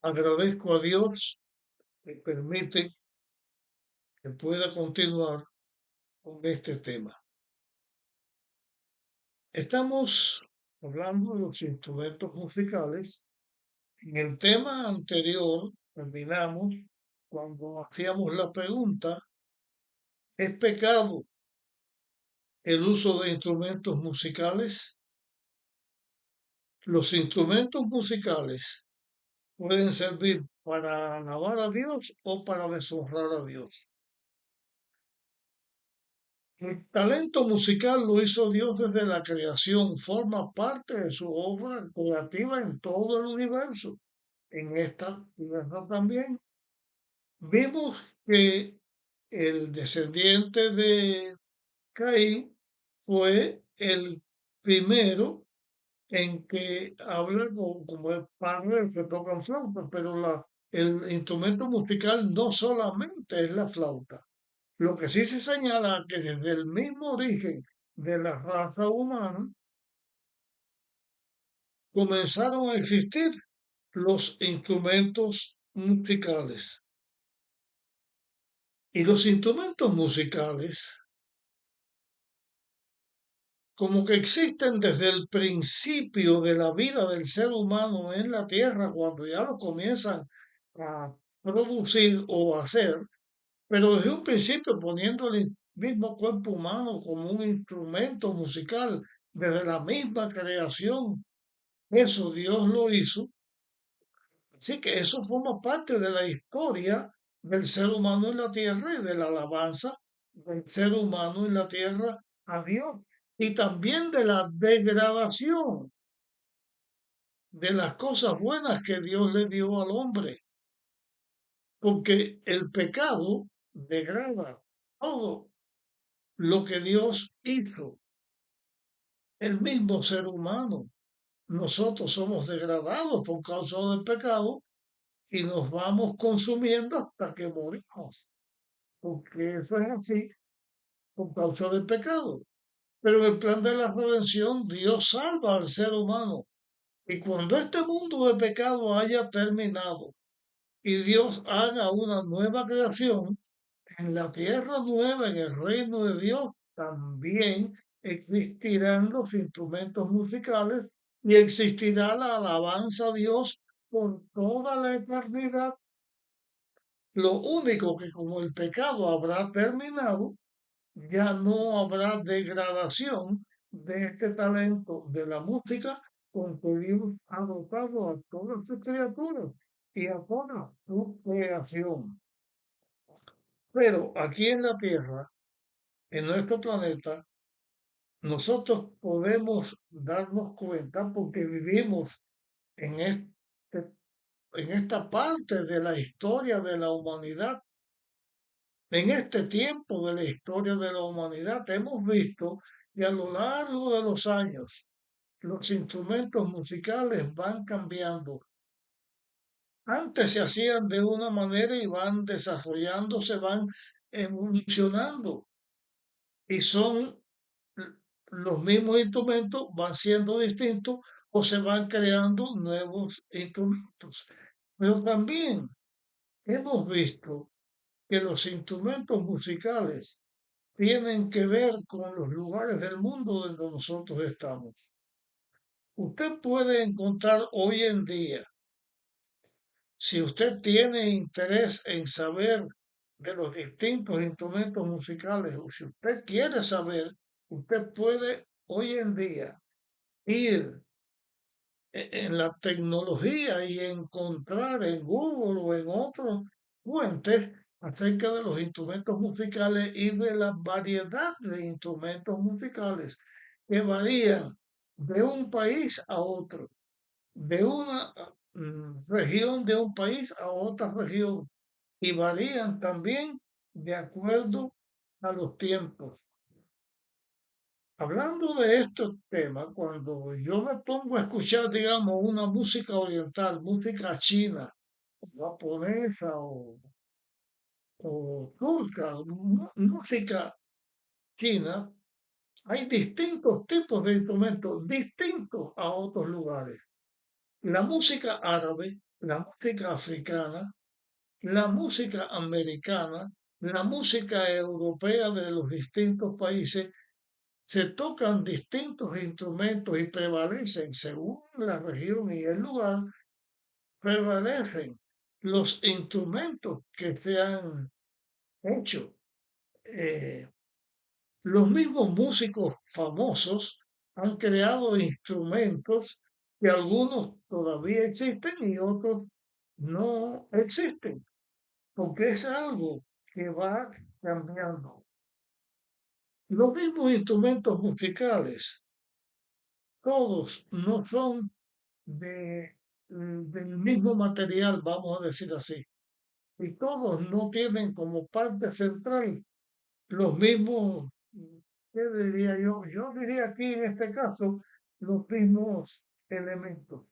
Agradezco a Dios que permite que pueda continuar con este tema. Estamos hablando de los instrumentos musicales. En el tema anterior terminamos cuando hacíamos la pregunta, ¿es pecado el uso de instrumentos musicales? Los instrumentos musicales pueden servir para alabar a Dios o para deshonrar a Dios. El talento musical lo hizo Dios desde la creación, forma parte de su obra creativa en todo el universo, en esta tierra también. Vimos que el descendiente de Caín fue el primero en que habla como el padre del que tocan flauta, pero el instrumento musical no solamente es la flauta. Lo que sí se señala que desde el mismo origen de la raza humana comenzaron a existir los instrumentos musicales. Y los instrumentos musicales como que existen desde el principio de la vida del ser humano en la tierra, cuando ya lo comienzan a producir o a hacer, pero desde un principio poniendo el mismo cuerpo humano como un instrumento musical, desde la misma creación. Eso Dios lo hizo. Así que eso forma parte de la historia del ser humano en la tierra y de la alabanza del ser humano en la tierra a Dios. Y también de la degradación de las cosas buenas que Dios le dio al hombre. Porque el pecado degrada todo lo que Dios hizo. El mismo ser humano. Nosotros somos degradados por causa del pecado y nos vamos consumiendo hasta que morimos, porque eso es así por causa del pecado. Pero en el plan de la redención, Dios salva al ser humano. Y cuando este mundo de pecado haya terminado y Dios haga una nueva creación, en la tierra nueva, en el reino de Dios, también existirán los instrumentos musicales y existirá la alabanza a Dios por toda la eternidad. Lo único que como el pecado habrá terminado, ya no habrá degradación de este talento de la música con que Dios ha dotado a todas sus criaturas y a toda su creación. Pero aquí en la Tierra, en nuestro planeta, nosotros podemos darnos cuenta porque vivimos en en esta parte de la historia de la humanidad. En este tiempo de la historia de la humanidad hemos visto que a lo largo de los años los instrumentos musicales van cambiando. Antes se hacían de una manera y van desarrollándose, van evolucionando y son los mismos instrumentos, van siendo distintos o se van creando nuevos instrumentos. Pero también hemos visto que los instrumentos musicales tienen que ver con los lugares del mundo donde nosotros estamos. Usted puede encontrar hoy en día, si usted tiene interés en saber de los distintos instrumentos musicales o si usted quiere saber, usted puede hoy en día ir en la tecnología y encontrar en Google o en otros fuentes acerca de los instrumentos musicales y de la variedad de instrumentos musicales que varían de un país a otro, de una región de un país a otra región y varían también de acuerdo a los tiempos. Hablando de estos temas, cuando yo me pongo a escuchar, digamos, una música oriental, música china, o japonesa o turca, música china, hay distintos tipos de instrumentos distintos a otros lugares. La música árabe la música africana, la música americana, la música europea de los distintos países, se tocan distintos instrumentos y prevalecen, según la región y el lugar, prevalecen los instrumentos que se han hecho. Eh, los mismos músicos famosos han creado instrumentos que algunos todavía existen y otros no existen, porque es algo que va cambiando. Los mismos instrumentos musicales, todos no son del mismo material, vamos a decir así, y todos no tienen como parte central los mismos, ¿qué diría yo? Yo diría aquí en este caso los mismos elementos,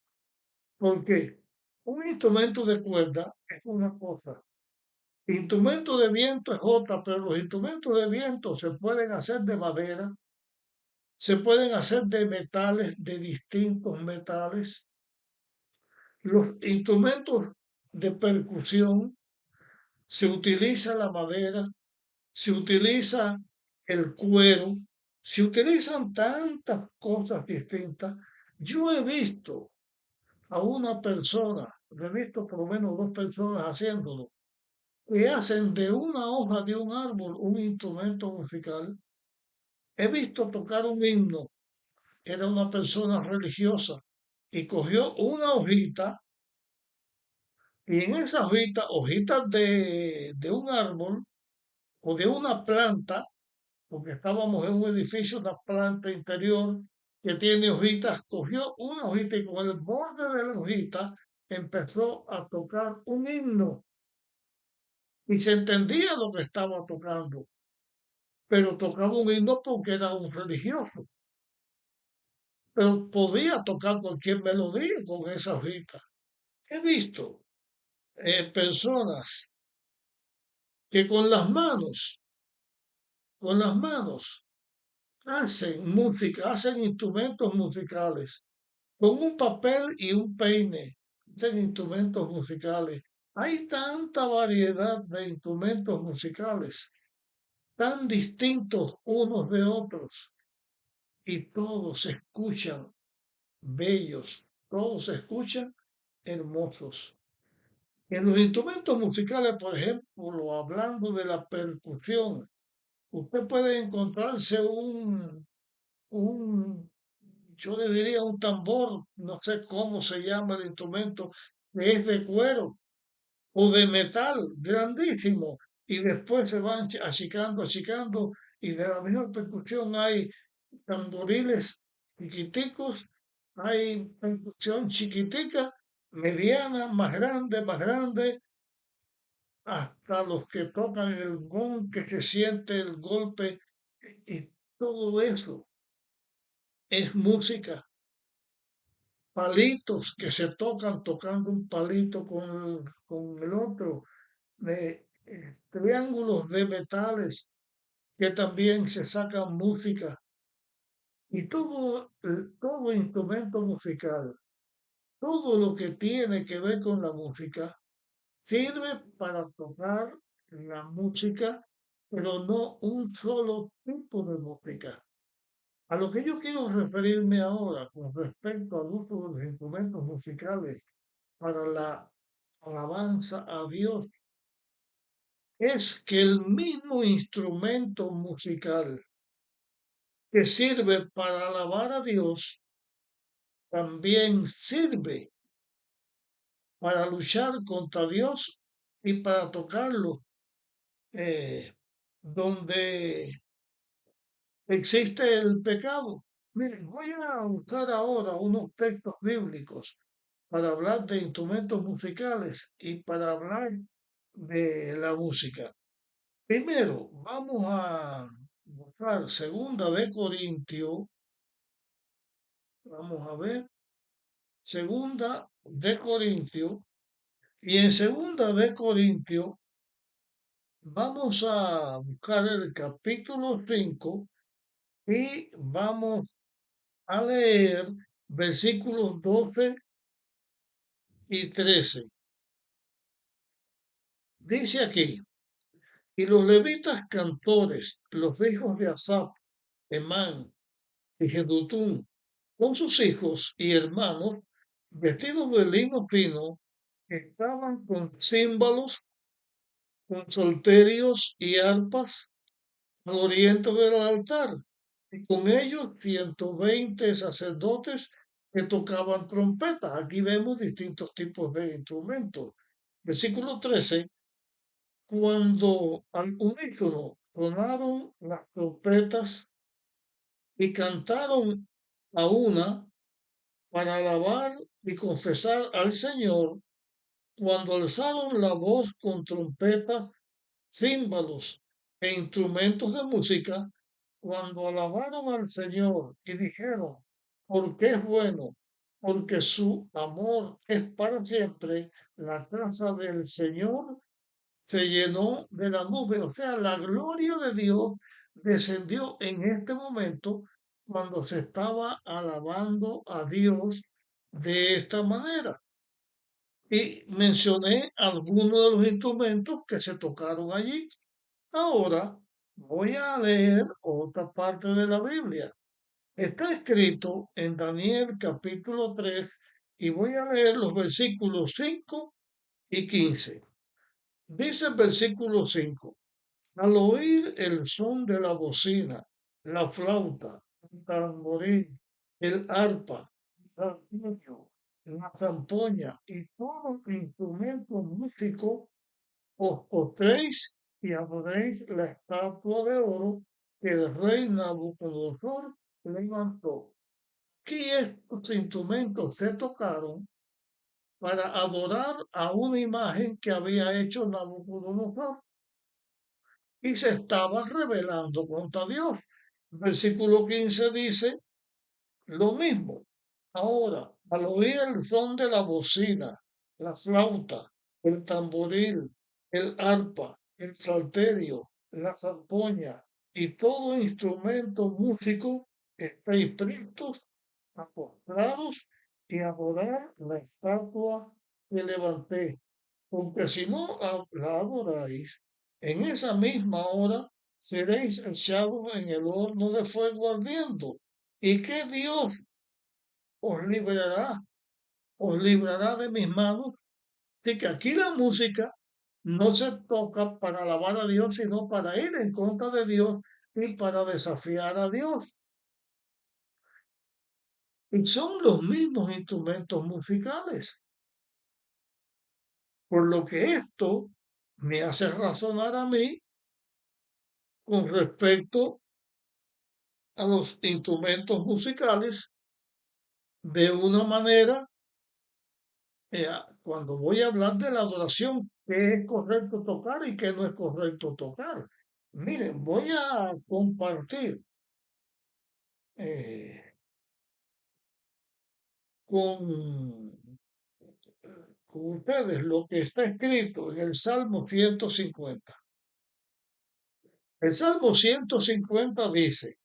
porque un instrumento de cuerda es una cosa, instrumento de viento es otra, pero los instrumentos de viento se pueden hacer de madera, se pueden hacer de metales, de distintos metales. Los instrumentos de percusión se utiliza la madera, se utiliza el cuero, se utilizan tantas cosas distintas. Yo he visto a una persona, he visto por lo menos dos personas haciéndolo, que hacen de una hoja de un árbol un instrumento musical. He visto tocar un himno, era una persona religiosa, y cogió una hojita, y en esa hojita, hojitas de un árbol o de una planta, porque estábamos en un edificio, una planta interior que tiene hojitas, cogió una hojita y con el borde de la hojita empezó a tocar un himno y se entendía lo que estaba tocando, pero tocaba un himno porque era un religioso, pero podía tocar cualquier melodía con esa hojita. He visto personas que con las manos hacen música, hacen instrumentos musicales con un papel y un peine, hacen instrumentos musicales. Hay tanta variedad de instrumentos musicales, tan distintos unos de otros, y todos se escuchan bellos, todos se escuchan hermosos. En los instrumentos musicales, por ejemplo, hablando de la percusión, usted puede encontrarse un, yo le diría un tambor, no sé cómo se llama el instrumento, que es de cuero o de metal, grandísimo, y después se van achicando, achicando, y de la misma percusión hay tamboriles chiquiticos, hay percusión chiquitica, mediana, más grande, hasta los que tocan el gong, que se siente el golpe, y todo eso es música. Palitos que se tocan tocando un palito con el otro, triángulos de metales que también se sacan música, y todo instrumento musical, todo lo que tiene que ver con la música, sirve para tocar la música, pero no un solo tipo de música. A lo que yo quiero referirme ahora con respecto al uso de los instrumentos musicales para la alabanza a Dios es que el mismo instrumento musical que sirve para alabar a Dios también sirve para luchar contra Dios y para tocarlo donde existe el pecado. Miren, voy a usar ahora unos textos bíblicos para hablar de instrumentos musicales y para hablar de la música. Primero, vamos a buscar Segunda de Corintio, vamos a ver, Segunda de Corintio, y en Segunda de Corintio vamos a buscar el capítulo 5 y vamos a leer versículos 12 y 13. Dice aquí, y los levitas cantores, los hijos de Asaf, Emán y Jedutún, con sus hijos y hermanos, vestidos de lino fino, estaban con címbalos, con salterios y arpas al oriente del altar, y con ellos 120 sacerdotes que tocaban trompetas. Aquí vemos distintos tipos de instrumentos. Versículo 13, cuando al unísono sonaron las trompetas y cantaron a una para alabar y confesar al Señor, cuando alzaron la voz con trompetas, címbalos e instrumentos de música, cuando alabaron al Señor y dijeron, porque es bueno, porque su amor es para siempre, la casa del Señor se llenó de la nube. O sea, la gloria de Dios descendió en este momento cuando se estaba alabando a Dios de esta manera. Y mencioné algunos de los instrumentos que se tocaron allí. Ahora voy a leer otra parte de la Biblia. Está escrito en Daniel capítulo 3 y voy a leer los versículos 5 y 15. Dice el versículo 5, al oír el son de la bocina, la flauta, el tamboril, el arpa, el salterio, la zampoña y todo instrumento músico, os postréis y adoréis la estatua de oro que el rey Nabucodonosor levantó. Aquí estos instrumentos se tocaron para adorar a una imagen que había hecho Nabucodonosor y se estaba rebelando contra Dios. Versículo 15 dice lo mismo. Ahora, al oír el son de la bocina, la flauta, el tamboril, el arpa, el salterio, la zampoña y todo instrumento músico, estáis prestos a postraros y adorar la estatua que levanté, porque si no la adoráis, en esa misma hora seréis echados en el horno de fuego ardiendo. ¿Y qué Dios os librará? Os librará de mis manos. Así que aquí la música no se toca para alabar a Dios, sino para ir en contra de Dios y para desafiar a Dios. Y son los mismos instrumentos musicales. Por lo que esto me hace razonar a mí con respecto a los instrumentos musicales de una manera, cuando voy a hablar de la adoración, qué es correcto tocar y qué no es correcto tocar. Miren, voy a compartir eh, con, con ustedes lo que está escrito en el Salmo 150. El Salmo 150 dice,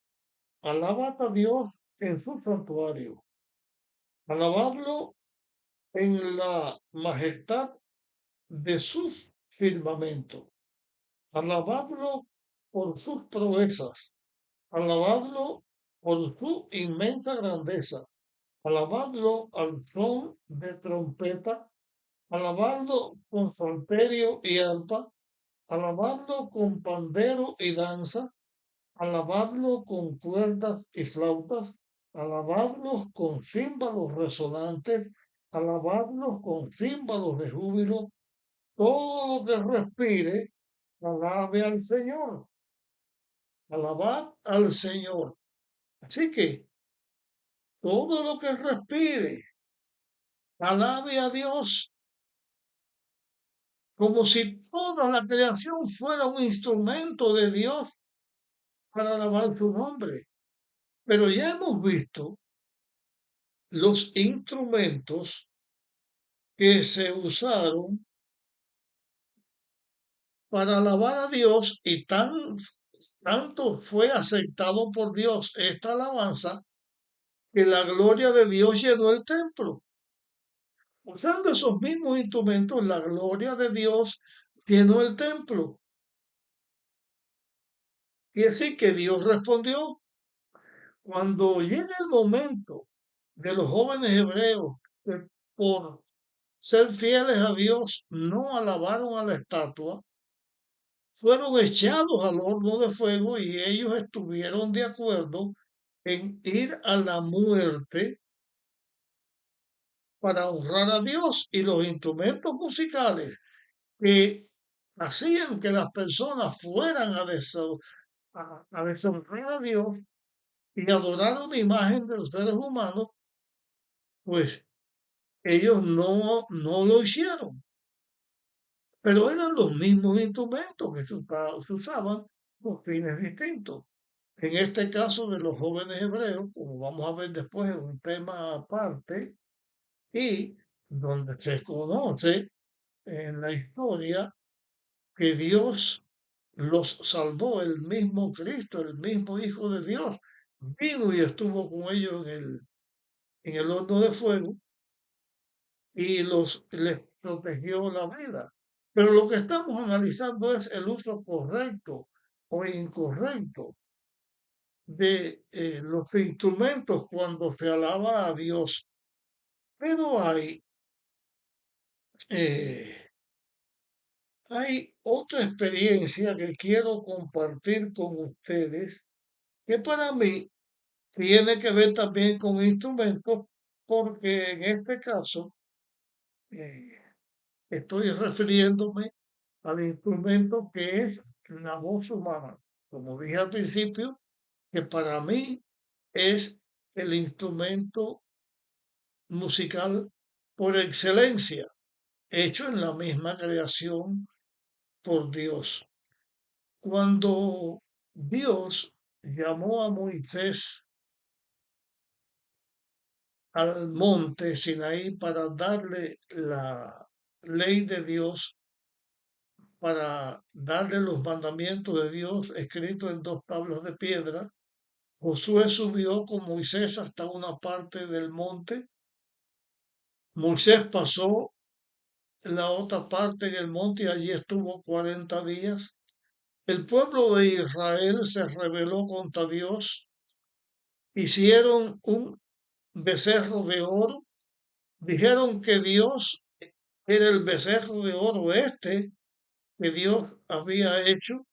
alabad a Dios en su santuario, alabadlo en la majestad de sus firmamentos, alabadlo por sus proezas, alabadlo por su inmensa grandeza, alabadlo al son de trompeta, alabadlo con salterio y arpa, alabadlo con pandero y danza, alabadlo con cuerdas y flautas, alabadlos con címbalos resonantes, alabadlos con címbalos de júbilo, todo lo que respire, alabe al Señor, alabad al Señor. Así que todo lo que respire, alabe a Dios, como si toda la creación fuera un instrumento de Dios para alabar su nombre. Pero ya hemos visto los instrumentos que se usaron para alabar a Dios y tanto fue aceptado por Dios esta alabanza que la gloria de Dios llenó el templo. Usando esos mismos instrumentos, la gloria de Dios llenó el templo. Y así que Dios respondió, cuando llegue el momento de los jóvenes hebreos que por ser fieles a Dios no alabaron a la estatua, fueron echados al horno de fuego y ellos estuvieron de acuerdo en ir a la muerte para honrar a Dios, y los instrumentos musicales que hacían que las personas fueran a deshonrar a Dios y adorar una imagen de los seres humanos, pues ellos no lo hicieron, pero eran los mismos instrumentos que se usaban con fines distintos. En este caso de los jóvenes hebreos, como vamos a ver después, es un tema aparte y donde se conoce en la historia que Dios los salvó, el mismo Cristo, el mismo Hijo de Dios, vino y estuvo con ellos en el horno de fuego y les protegió la vida. Pero lo que estamos analizando es el uso correcto o incorrecto de los instrumentos cuando se alaba a Dios. Pero eh, hay otra experiencia que quiero compartir con ustedes, que para mí tiene que ver también con instrumentos, porque en este caso eh, estoy refiriéndome al instrumento que es la voz humana. Como dije al principio, que para mí es el instrumento musical por excelencia, hecho en la misma creación por Dios. Cuando Dios llamó a Moisés al monte Sinaí para darle la ley de Dios, para darle los mandamientos de Dios escritos en dos tablas de piedra, Josué subió con Moisés hasta una parte del monte. Moisés pasó la otra parte en el monte y allí estuvo 40 días. El pueblo de Israel se rebeló contra Dios, hicieron un becerro de oro, dijeron que Dios era el becerro de oro este que Dios había hecho,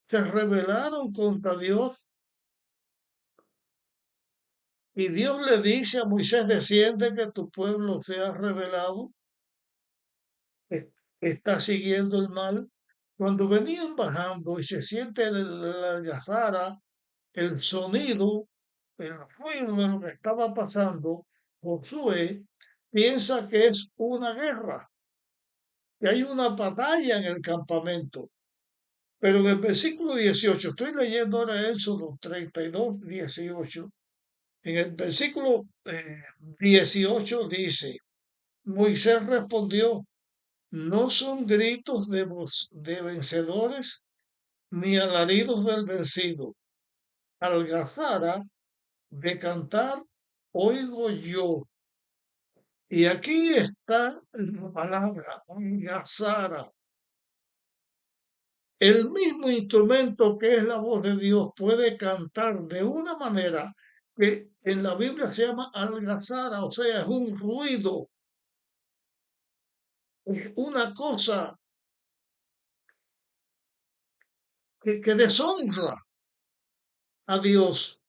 se rebelaron contra Dios y Dios le dice a Moisés, desciende que tu pueblo se ha rebelado, es- está siguiendo el mal. Cuando venían bajando y se siente la algazara, el sonido, el ruido de lo que estaba pasando, Josué piensa que es una guerra, que hay una batalla en el campamento. Pero en el versículo 18, estoy leyendo ahora Éxodo 32, 18. En el versículo 18 dice, Moisés respondió, no son gritos de vencedores ni alaridos del vencido. Algazara de cantar oigo yo. Y aquí está la palabra, algazara. El mismo instrumento que es la voz de Dios puede cantar de una manera que en la Biblia se llama algazara, o sea, es un ruido, es una cosa que deshonra a Dios.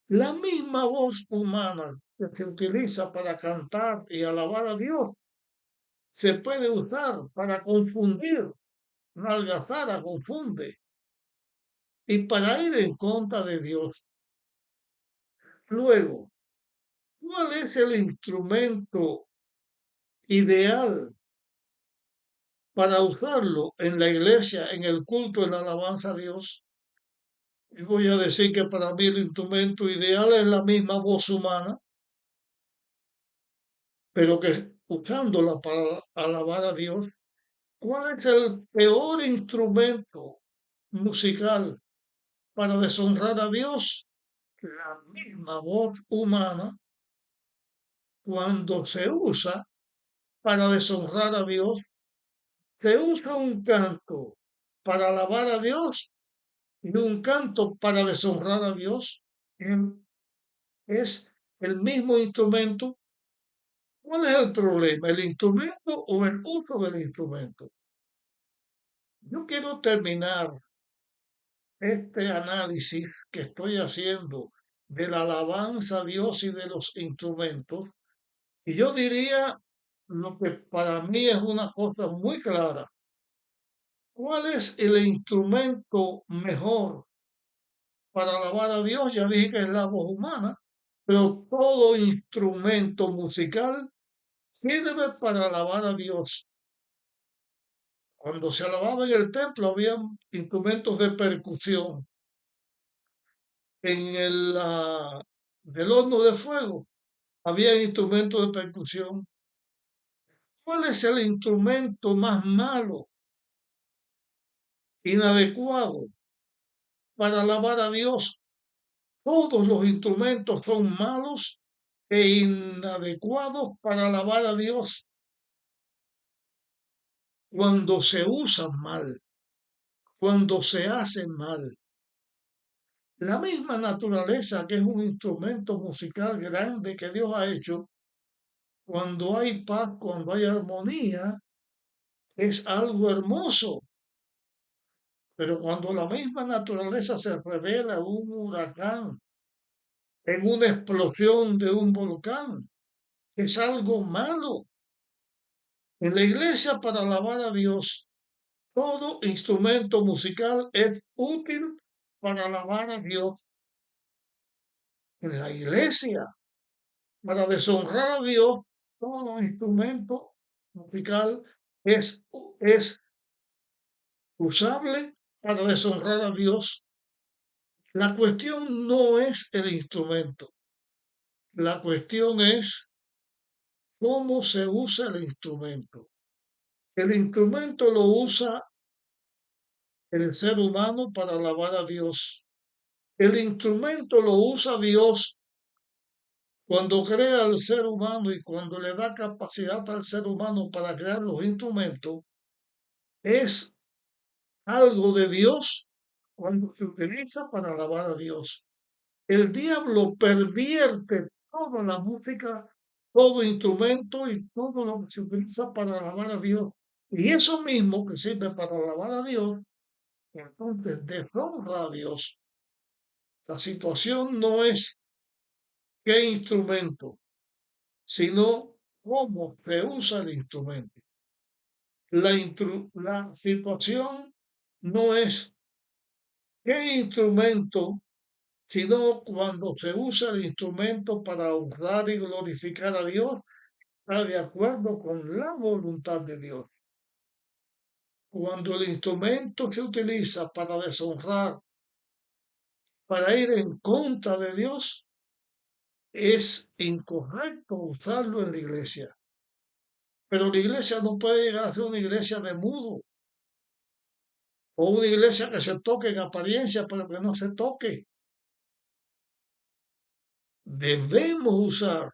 La misma voz humana que se utiliza para cantar y alabar a Dios se puede usar para confundir. Una algazara confunde y para ir en contra de Dios. Luego, ¿cuál es el instrumento ideal para usarlo en la iglesia, en el culto, en la alabanza a Dios? Y voy a decir que para mí el instrumento ideal es la misma voz humana, pero que usándola para alabar a Dios. ¿Cuál es el peor instrumento musical para deshonrar a Dios? La misma voz humana cuando se usa para deshonrar a Dios, se usa un canto para alabar a Dios y un canto para deshonrar a Dios. Es el mismo instrumento. ¿Cuál es el problema? ¿El instrumento o el uso del instrumento? Yo quiero terminar este análisis que estoy haciendo de la alabanza a Dios y de los instrumentos, y yo diría lo que para mí es una cosa muy clara. ¿Cuál es el instrumento mejor para alabar a Dios? Ya dije que es la voz humana, pero todo instrumento musical sirve para alabar a Dios. Cuando se alababa en el templo había instrumentos de percusión. En del horno de fuego había instrumentos de percusión. ¿Cuál es el instrumento más malo, inadecuado para alabar a Dios? Todos los instrumentos son malos e inadecuados para alabar a Dios cuando se usan mal, cuando se hacen mal. La misma naturaleza, que es un instrumento musical grande que Dios ha hecho, cuando hay paz, cuando hay armonía, es algo hermoso. Pero cuando la misma naturaleza se revela en un huracán, en una explosión de un volcán, es algo malo. En la iglesia, para alabar a Dios, todo instrumento musical es útil para alabar a Dios. En la iglesia, para deshonrar a Dios, todo instrumento musical es usable para deshonrar a Dios. La cuestión no es el instrumento, la cuestión es cómo se usa el instrumento. El instrumento lo usa el ser humano para alabar a Dios. El instrumento lo usa Dios cuando crea al ser humano y cuando le da capacidad al ser humano para crear los instrumentos. Es algo de Dios cuando se utiliza para alabar a Dios. El diablo pervierte toda la música, todo instrumento y todo lo que se utiliza para alabar a Dios. Y eso mismo que sirve para alabar a Dios, entonces deshonra a Dios. La situación no es qué instrumento, sino cómo se usa el instrumento. La situación no es qué instrumento, sino cuando se usa el instrumento para honrar y glorificar a Dios, está de acuerdo con la voluntad de Dios. Cuando el instrumento se utiliza para deshonrar, para ir en contra de Dios, es incorrecto usarlo en la iglesia. Pero la iglesia no puede llegar a ser una iglesia de mudos o una iglesia que se toque en apariencia, pero que no se toque. Debemos usar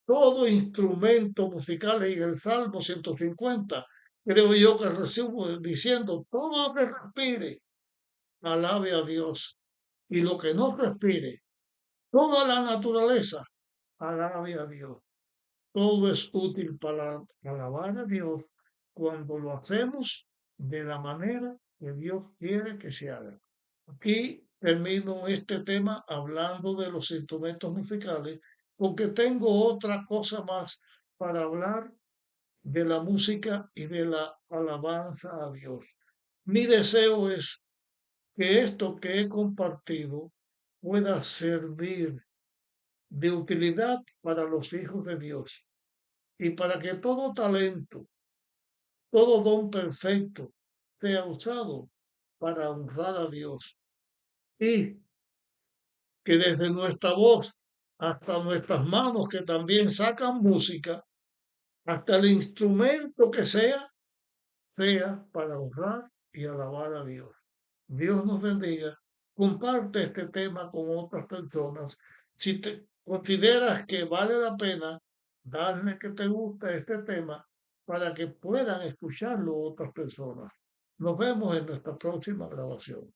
todo instrumento musical en el Salmo 150. Creo yo que recibo diciendo, todo lo que respire, alabe a Dios. Y lo que no respire, toda la naturaleza, alabe a Dios. Todo es útil para alabar a Dios cuando lo hacemos de la manera que Dios quiere que se haga. Aquí termino este tema hablando de los instrumentos musicales, porque tengo otra cosa más para hablar de la música y de la alabanza a Dios. Mi deseo es que esto que he compartido pueda servir de utilidad para los hijos de Dios y para que todo talento, todo don perfecto sea usado para honrar a Dios y que desde nuestra voz hasta nuestras manos que también sacan música, hasta el instrumento que sea para honrar y alabar a Dios. Dios nos bendiga. Comparte este tema con otras personas. Si te consideras que vale la pena, darle que te guste este tema para que puedan escucharlo otras personas. Nos vemos en nuestra próxima grabación.